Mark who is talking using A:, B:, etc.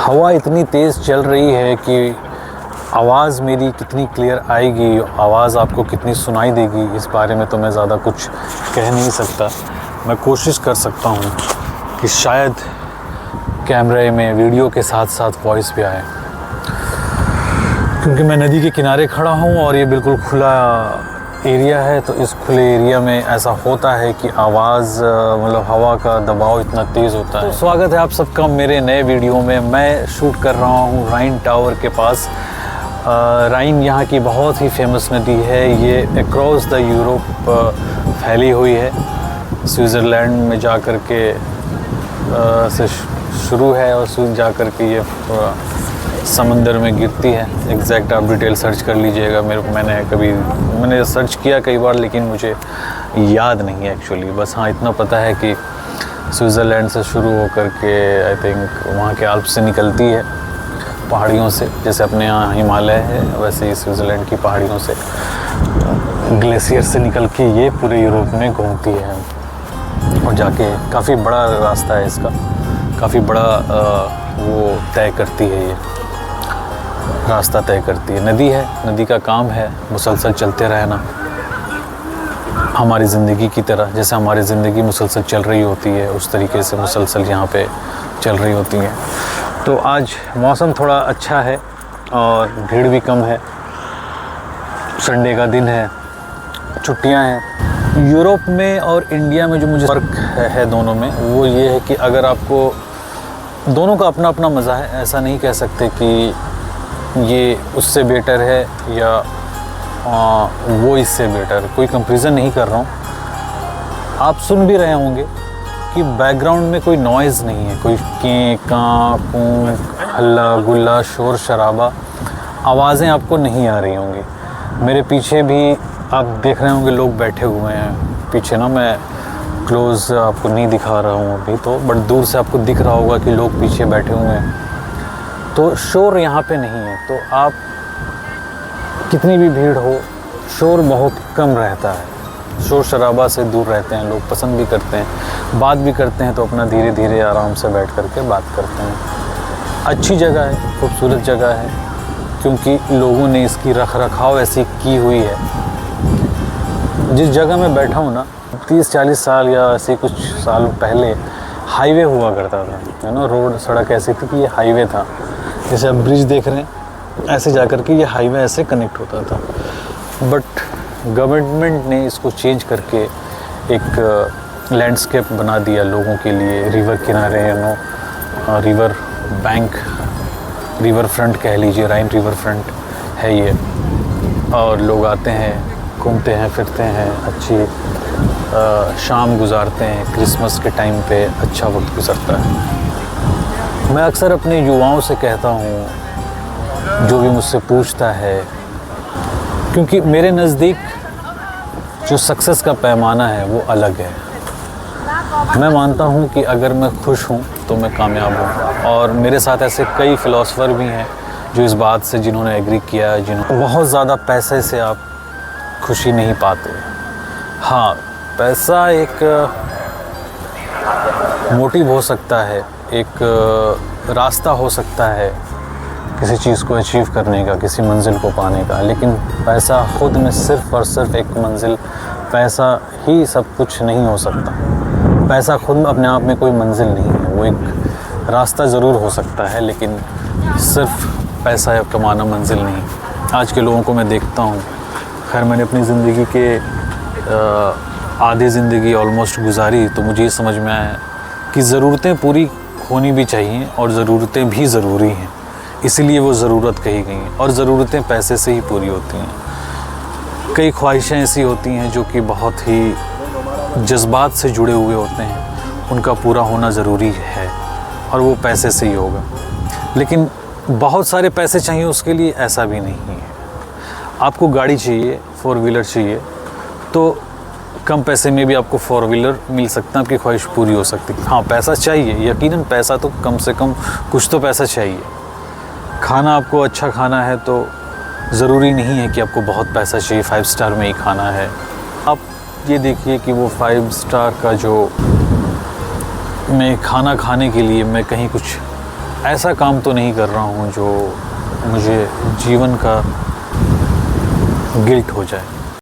A: हवा इतनी तेज़ चल रही है कि आवाज़ मेरी कितनी क्लियर आएगी, आवाज़ आपको कितनी सुनाई देगी, इस बारे में तो मैं ज़्यादा कुछ कह नहीं सकता। मैं कोशिश कर सकता हूँ कि शायद कैमरे में वीडियो के साथ साथ वॉइस भी आए, क्योंकि मैं नदी के किनारे खड़ा हूँ और ये बिल्कुल खुला एरिया है। तो इस खुले एरिया में ऐसा होता है कि आवाज़ मतलब हवा का दबाव इतना तेज़ होता है। तो स्वागत है आप सबका मेरे नए वीडियो में। मैं शूट कर रहा हूँ राइन टावर के पास। राइन यहाँ की बहुत ही फेमस नदी है। ये अक्रॉस द यूरोप फैली हुई है। स्विट्ज़रलैंड में जा कर के से शुरू है और जा कर के ये समंदर में गिरती है। एग्जैक्ट आप डिटेल सर्च कर लीजिएगा। मैंने सर्च किया कई बार, लेकिन मुझे याद नहीं है एक्चुअली। बस हाँ, इतना पता है कि स्विट्ज़रलैंड से शुरू होकर के आई थिंक वहाँ के आल्प्स से निकलती है, पहाड़ियों से। जैसे अपने यहाँ हिमालय है, वैसे ही स्विट्ज़रलैंड की पहाड़ियों से ग्लेशियर से निकल के ये पूरे यूरोप में घूमती है और जाके काफ़ी बड़ा रास्ता है इसका, काफ़ी बड़ा वो तय करती है, ये रास्ता तय करती है। नदी है, नदी का काम है मुसलसल चलते रहना, हमारी ज़िंदगी की तरह। जैसे हमारी ज़िंदगी मुसलसल चल रही होती है, उस तरीके से मुसलसल यहाँ पे चल रही होती है। तो आज मौसम थोड़ा अच्छा है और भीड़ भी कम है। संडे का दिन है, छुट्टियाँ हैं। यूरोप में और इंडिया में जो मुझे फ़र्क है दोनों में, वो ये है कि अगर आपको दोनों का अपना अपना मज़ा है। ऐसा नहीं कह सकते कि ये उससे बेटर है या वो इससे बेटर। कोई कंपैरिजन नहीं कर रहा हूँ। आप सुन भी रहे होंगे कि बैकग्राउंड में कोई नॉइज़ नहीं है, कोई कें कां कूं हल्ला गुल्ला शोर शराबा आवाज़ें आपको नहीं आ रही होंगी। मेरे पीछे भी आप देख रहे होंगे लोग बैठे हुए हैं। पीछे ना मैं क्लोज़ आपको नहीं दिखा रहा हूँ अभी तो, बट दूर से आपको दिख रहा होगा कि लोग पीछे बैठे हुए हैं। तो शोर यहाँ पे नहीं है। तो आप कितनी भी भीड़ हो, शोर बहुत कम रहता है। शोर शराबा से दूर रहते हैं लोग, पसंद भी करते हैं, बात भी करते हैं तो अपना धीरे धीरे आराम से बैठ कर के बात करते हैं। अच्छी जगह है, खूबसूरत जगह है, क्योंकि लोगों ने इसकी रख रखाव ऐसी की हुई है। जिस जगह मैं बैठा हूँ ना, 30-40 साल या ऐसे कुछ साल पहले हाईवे हुआ करता था, है ना। रोड सड़क ऐसी थी कि ये हाईवे था। जैसे आप ब्रिज देख रहे हैं, ऐसे जा कर के ये हाईवे ऐसे कनेक्ट होता था। बट गवर्नमेंट ने इसको चेंज करके एक लैंडस्केप बना दिया लोगों के लिए। रिवर किनारे, रिवर बैंक, रिवर फ्रंट कह लीजिए, राइन रिवर फ्रंट है ये। और लोग आते हैं, घूमते हैं, फिरते हैं, अच्छी शाम गुजारते हैं। क्रिसमस के टाइम पे अच्छा वक्त गुजरता है। मैं अक्सर अपने युवाओं से कहता हूँ, जो भी मुझसे पूछता है, क्योंकि मेरे नज़दीक जो सक्सेस का पैमाना है वो अलग है। मैं मानता हूँ कि अगर मैं खुश हूँ तो मैं कामयाब हूँ। और मेरे साथ ऐसे कई फ़िलासफ़र भी हैं जो इस बात से जिन्होंने एग्री किया है। बहुत ज़्यादा पैसे से आप खुशी नहीं पाते। हाँ, पैसा एक मोटिव हो सकता है, एक रास्ता हो सकता है किसी चीज़ को अचीव करने का, किसी मंजिल को पाने का। लेकिन पैसा खुद में सिर्फ़ और सिर्फ एक मंजिल, पैसा ही सब कुछ नहीं हो सकता। पैसा खुद अपने आप में कोई मंजिल नहीं है, वो एक रास्ता ज़रूर हो सकता है, लेकिन सिर्फ पैसा कमाना मंजिल नहीं। आज के लोगों को मैं देखता हूँ, खैर मैंने अपनी ज़िंदगी के आधी ज़िंदगी ऑलमोस्ट गुजारी, तो मुझे ये समझ में आया कि ज़रूरतें पूरी होनी भी चाहिए और ज़रूरतें भी ज़रूरी हैं। इसीलिए वो ज़रूरत कही गई हैं, और ज़रूरतें पैसे से ही पूरी होती हैं। कई ख्वाहिशें ऐसी होती हैं जो कि बहुत ही जज्बात से जुड़े हुए होते हैं, उनका पूरा होना ज़रूरी है और वो पैसे से ही होगा। लेकिन बहुत सारे पैसे चाहिए उसके लिए, ऐसा भी नहीं है। आपको गाड़ी चाहिए, 4 व्हीलर चाहिए, तो कम पैसे में भी आपको 4 व्हीलर मिल सकता है, आपकी ख्वाहिश पूरी हो सकती है। हाँ, पैसा चाहिए, यकीनन पैसा तो कम से कम कुछ तो पैसा चाहिए। खाना आपको अच्छा खाना है तो ज़रूरी नहीं है कि आपको बहुत पैसा चाहिए, 5 स्टार में ही खाना है। आप ये देखिए कि वो 5 स्टार का जो मैं खाना खाने के लिए मैं कहीं कुछ ऐसा काम तो नहीं कर रहा हूँ जो मुझे जीवन का गिल्ट हो जाए।